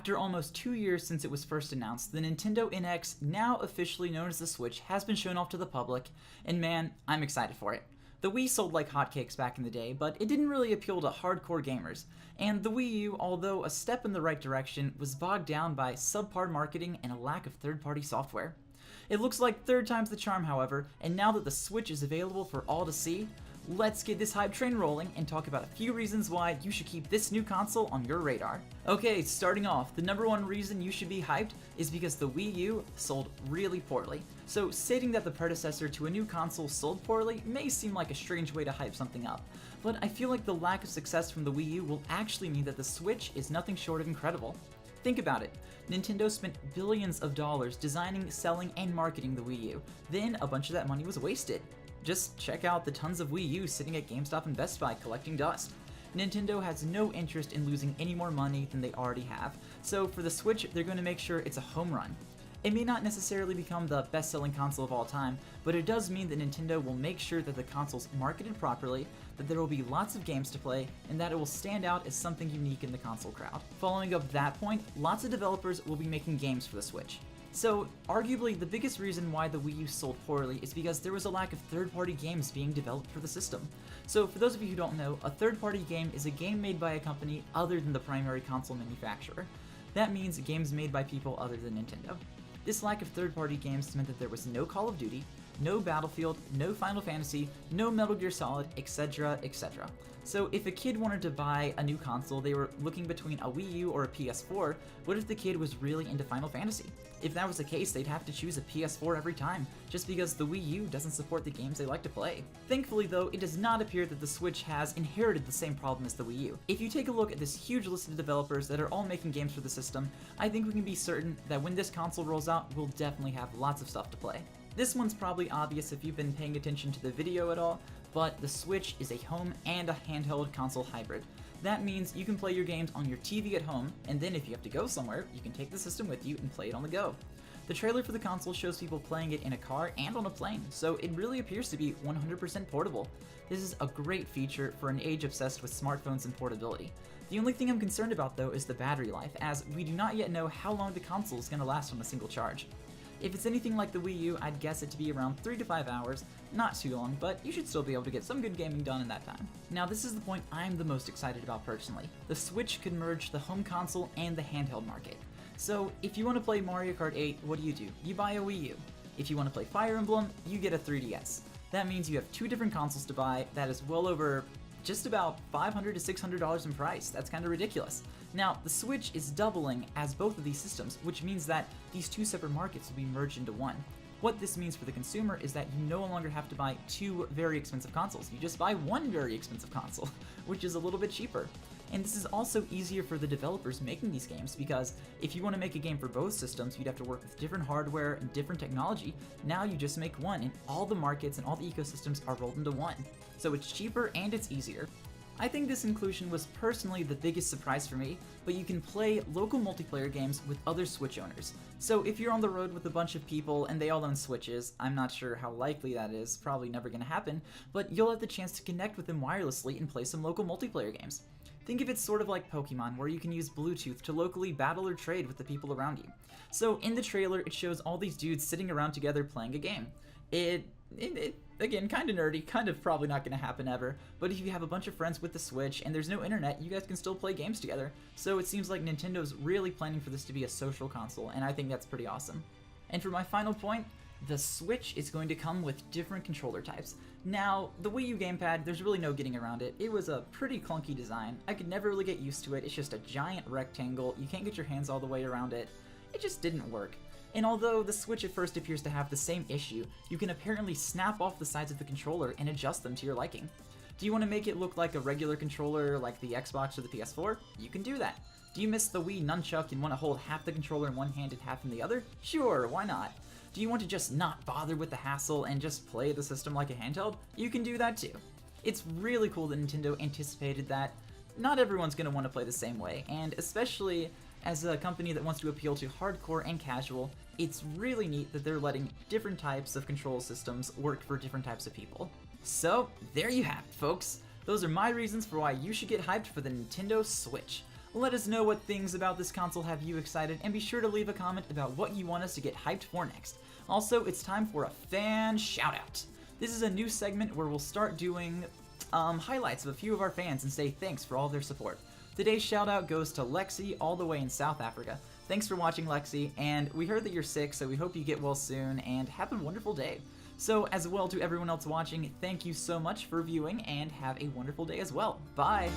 After almost 2 years since it was first announced, the Nintendo NX, now officially known as the Switch, has been shown off to the public, and man, I'm excited for it. The Wii sold like hotcakes back in the day, but it didn't really appeal to hardcore gamers, and the Wii U, although a step in the right direction, was bogged down by subpar marketing and a lack of third-party software. It looks like third time's the charm, however, and now that the Switch is available for all to see, let's get this hype train rolling and talk about a few reasons why you should keep this new console on your radar. Okay, starting off, the number one reason you should be hyped is because the Wii U sold really poorly. So stating that the predecessor to a new console sold poorly may seem like a strange way to hype something up, but I feel like the lack of success from the Wii U will actually mean that the Switch is nothing short of incredible. Think about it. Nintendo spent billions of dollars designing, selling, and marketing the Wii U. Then a bunch of that money was wasted. Just check out the tons of Wii U sitting at GameStop and Best Buy collecting dust. Nintendo has no interest in losing any more money than they already have, so for the Switch, they're going to make sure it's a home run. It may not necessarily become the best-selling console of all time, but it does mean that Nintendo will make sure that the console's marketed properly, that there will be lots of games to play, and that it will stand out as something unique in the console crowd. Following up that point, lots of developers will be making games for the Switch. So, arguably, the biggest reason why the Wii U sold poorly is because there was a lack of third-party games being developed for the system. So, for those of you who don't know, a third-party game is a game made by a company other than the primary console manufacturer. That means games made by people other than Nintendo. This lack of third-party games meant that there was no Call of Duty, no Battlefield, no Final Fantasy, no Metal Gear Solid, etc, etc. So if a kid wanted to buy a new console, they were looking between a Wii U or a PS4, what if the kid was really into Final Fantasy? If that was the case, they'd have to choose a PS4 every time, just because the Wii U doesn't support the games they like to play. Thankfully though, it does not appear that the Switch has inherited the same problem as the Wii U. If you take a look at this huge list of developers that are all making games for the system, I think we can be certain that when this console rolls out, we'll definitely have lots of stuff to play. This one's probably obvious if you've been paying attention to the video at all, but the Switch is a home and a handheld console hybrid. That means you can play your games on your TV at home, and then if you have to go somewhere, you can take the system with you and play it on the go. The trailer for the console shows people playing it in a car and on a plane, so it really appears to be 100% portable. This is a great feature for an age obsessed with smartphones and portability. The only thing I'm concerned about though is the battery life, as we do not yet know how long the console is going to last on a single charge. If it's anything like the Wii U, I'd guess it to be around 3 to 5 hours, not too long, but you should still be able to get some good gaming done in that time. Now this is the point I'm the most excited about personally. The Switch could merge the home console and the handheld market. So if you want to play Mario Kart 8, what do? You buy a Wii U. If you want to play Fire Emblem, you get a 3DS. That means you have 2 different consoles to buy. That is well over just about $500 to $600 in price. That's kind of ridiculous. Now, the Switch is doubling as both of these systems, which means that these 2 separate markets will be merged into one. What this means for the consumer is that you no longer have to buy 2 very expensive consoles. You just buy 1 very expensive console, which is a little bit cheaper. And this is also easier for the developers making these games, because if you want to make a game for both systems, you'd have to work with different hardware and different technology. Now you just make one, and all the markets and all the ecosystems are rolled into one. So it's cheaper and it's easier. I think this inclusion was personally the biggest surprise for me, but you can play local multiplayer games with other Switch owners. So if you're on the road with a bunch of people and they all own Switches, I'm not sure how likely that is, probably never gonna happen, but you'll have the chance to connect with them wirelessly and play some local multiplayer games. Think of it sort of like Pokemon, where you can use Bluetooth to locally battle or trade with the people around you. So in the trailer, it shows all these dudes sitting around together playing a game. It again, kind of nerdy, kind of probably not going to happen ever, but if you have a bunch of friends with the Switch and there's no internet, you guys can still play games together. So it seems like Nintendo's really planning for this to be a social console, and I think that's pretty awesome. And for my final point, the Switch is going to come with different controller types. Now, the Wii U gamepad, there's really no getting around it. It was a pretty clunky design. I could never really get used to it. It's just a giant rectangle. You can't get your hands all the way around it. It just didn't work. And although the Switch at first appears to have the same issue, you can apparently snap off the sides of the controller and adjust them to your liking. Do you want to make it look like a regular controller like the Xbox or the PS4? You can do that. Do you miss the Wii nunchuck and want to hold half the controller in one hand and half in the other? Sure, why not? Do you want to just not bother with the hassle and just play the system like a handheld? You can do that too. It's really cool that Nintendo anticipated that. Not everyone's going to want to play the same way, and especially as a company that wants to appeal to hardcore and casual, it's really neat that they're letting different types of control systems work for different types of people. So, there you have it, folks. Those are my reasons for why you should get hyped for the Nintendo Switch. Let us know what things about this console have you excited, and be sure to leave a comment about what you want us to get hyped for next. Also, it's time for a fan shoutout. This is a new segment where we'll start doing highlights of a few of our fans and say thanks for all their support. Today's shoutout goes to Lexi all the way in South Africa. Thanks for watching, Lexi, and we heard that you're sick, so we hope you get well soon, and have a wonderful day. So, as well to everyone else watching, thank you so much for viewing, and have a wonderful day as well. Bye!